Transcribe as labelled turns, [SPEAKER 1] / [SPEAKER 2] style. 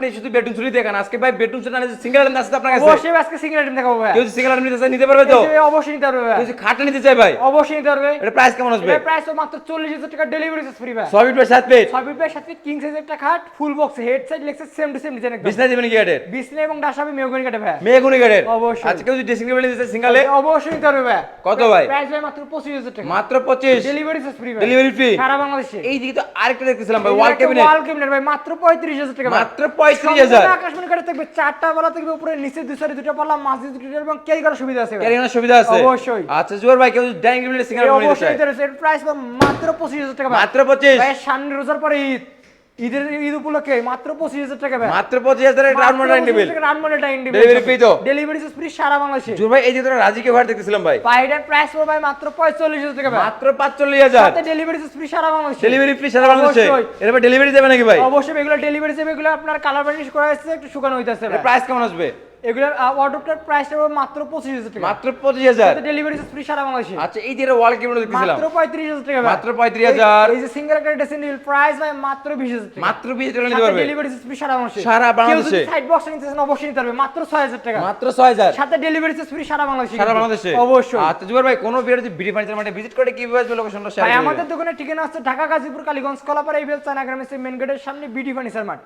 [SPEAKER 1] আপনি শুধু bedroom set দেখান, আজকে ভাই বেডরুম সেট না সিঙ্গেল আইটেম আছে আপনার কাছে?
[SPEAKER 2] অবশ্যই আজকে সিঙ্গেল আইটেম দেখাবো ভাই।
[SPEAKER 1] কেউ যদি সিঙ্গেল আইটেম নিতে চায় নিতে পারবে তো?
[SPEAKER 2] অবশ্যই নিতে পারবে ভাই।
[SPEAKER 1] কেউ যদি খাটটা নিতে চায় ভাই?
[SPEAKER 2] অবশ্যই নিতে পারবে।
[SPEAKER 1] এটা প্রাইস কেমন আসবে?
[SPEAKER 2] এটা প্রাইস মাত্র 40,000 টাকা, ডেলিভারি চার্জ ফ্রি ভাই।
[SPEAKER 1] 6 feet by 7 feet,
[SPEAKER 2] 6 feet by 7 feet king size একটা খাট, full box, head side Lexus same to same design একদম।
[SPEAKER 1] বিছনা দিবেন কি এটার?
[SPEAKER 2] বিছনা এবং ডাসাবে মেহগনি কাটে ভাই।
[SPEAKER 1] মেহগনি কাঠের?
[SPEAKER 2] অবশ্যই।
[SPEAKER 1] আচ্ছা কেউ যদি ড্রেসিং টেবিল নিতে চায় সিঙ্গেলে?
[SPEAKER 2] অবশ্যই নিতে পারবে ভাই।
[SPEAKER 1] কত ভাই?
[SPEAKER 2] প্রাইস ভাই মাত্র 25,000 টাকা।
[SPEAKER 1] মাত্র 25?
[SPEAKER 2] ডেলিভারি চার্জ ফ্রি ভাই।
[SPEAKER 1] ডেলিভারি ফ্রি
[SPEAKER 2] সারা বাংলাদেশে।
[SPEAKER 1] এই দিকে তো আরেকটা দেখতেছিলাম ভাই, ওয়াল ক্যাবিনেট।
[SPEAKER 2] ওয়াল ক্যাবিনেট ভাই মাত্র 35,000 টাকা ভাই।
[SPEAKER 1] মাত্র 35,000?
[SPEAKER 2] আকাশমণি কাঠে থাকবে, চারটা পাল্লা থাকবে, উপরে নিচে দুই সাইডে দুটো পাল্লা, মাঝে দুটো এবং ক্যারি করার সুবিধা আছে ভাই।
[SPEAKER 1] ক্যারি করার সুবিধা আছে?
[SPEAKER 2] অবশ্যই।
[SPEAKER 1] আচ্ছা জুয়ার ভাই কেউ যদি ডাইনিং টেবিল সিঙ্গেল নিতে
[SPEAKER 2] অবশ্যই
[SPEAKER 1] চায়?
[SPEAKER 2] নিতে পারবে। এর প্রাইস মাত্র 25,000 টাকা ভাই।
[SPEAKER 1] মাত্র 25?
[SPEAKER 2] ভাই সামনে রোজার পরে ঈদ উপলক্ষে মাত্র 25,000 টাকা ভাই।
[SPEAKER 1] মাত্র 25,000 এর round dining table?
[SPEAKER 2] Round dining table.
[SPEAKER 1] Delivery free তো?
[SPEAKER 2] ডেলিভারি চার্জ ফ্রি সারা বাংলাদেশে।
[SPEAKER 1] জুয়ার ভাই এই যে তোরা রাজিকে ভাই দেখতেছিলাম ভাই,
[SPEAKER 2] বাইরের প্রাইস পড়বে ভাই মাত্র 45,000 টাকা ভাই।
[SPEAKER 1] মাত্র 45,000?
[SPEAKER 2] সাথে ডেলিভারি চার্জ ফ্রি সারা বাংলাদেশে।
[SPEAKER 1] ডেলিভারি ফ্রি সারা বাংলাদেশে?
[SPEAKER 2] অবশ্যই।
[SPEAKER 1] এরপর ডেলিভারি দেবে নাকি ভাই?
[SPEAKER 2] অবশ্যই এগুলো ডেলিভারি যাবে, এগুলো আপনার কালার বার্নিশ করা আছে, একটু শুকানো হইতাছে
[SPEAKER 1] এর
[SPEAKER 2] ভাই।
[SPEAKER 1] প্রাইস কেমন আসবে?
[SPEAKER 2] এগুলোর অর্ডারটার প্রাইসটা মাত্র 25,000 টাকা।
[SPEAKER 1] মাত্র 25,000?
[SPEAKER 2] সাথে ডেলিভারি চার্জ ফ্রি সারা বাংলাদেশে।
[SPEAKER 1] আচ্ছা এই যে ওয়াল ক্যাবিনেট দেখতেছিলাম
[SPEAKER 2] মাত্র 35,000 টাকা ভাই।
[SPEAKER 1] মাত্র 35,000?
[SPEAKER 2] এই যে সিঙ্গেল একটা ড্রেসিং টেবিল প্রাইস ভাই মাত্র 20,000 টাকা।
[SPEAKER 1] মাত্র 20,000 নিতে পারবে?
[SPEAKER 2] ডেলিভারি চার্জ ফ্রি সারা বাংলাদেশে।
[SPEAKER 1] সারা
[SPEAKER 2] কেউ
[SPEAKER 1] বাংলাদেশে?
[SPEAKER 2] যদি সাইড বক্স নিতে চান অবশ্যই নিতে পারবে মাত্র 6,000 টাকা।
[SPEAKER 1] মাত্র 6,000?
[SPEAKER 2] সাথে ডেলিভারি চার্জ ফ্রি সারা বাংলাদেশে।
[SPEAKER 1] সারা বাংলাদেশে?
[SPEAKER 2] অবশ্যই।
[SPEAKER 1] আচ্ছা জুয়ার ভাই কোন বিয়ার যদি বিডি ফার্নিচার মার্টে ভিজিট করে কিভাবে আসবে লোকেশনটা শেয়ার
[SPEAKER 2] ভাই
[SPEAKER 1] করবেন?
[SPEAKER 2] আমাদের দোকানের ঠিকানা আছে ঢাকা গাজীপুর কালীগঞ্জ কলাপাড়া ইভেল চায়না গ্রামের মেন গেটের সামনে বিডি ফার্নিচার মার্ট।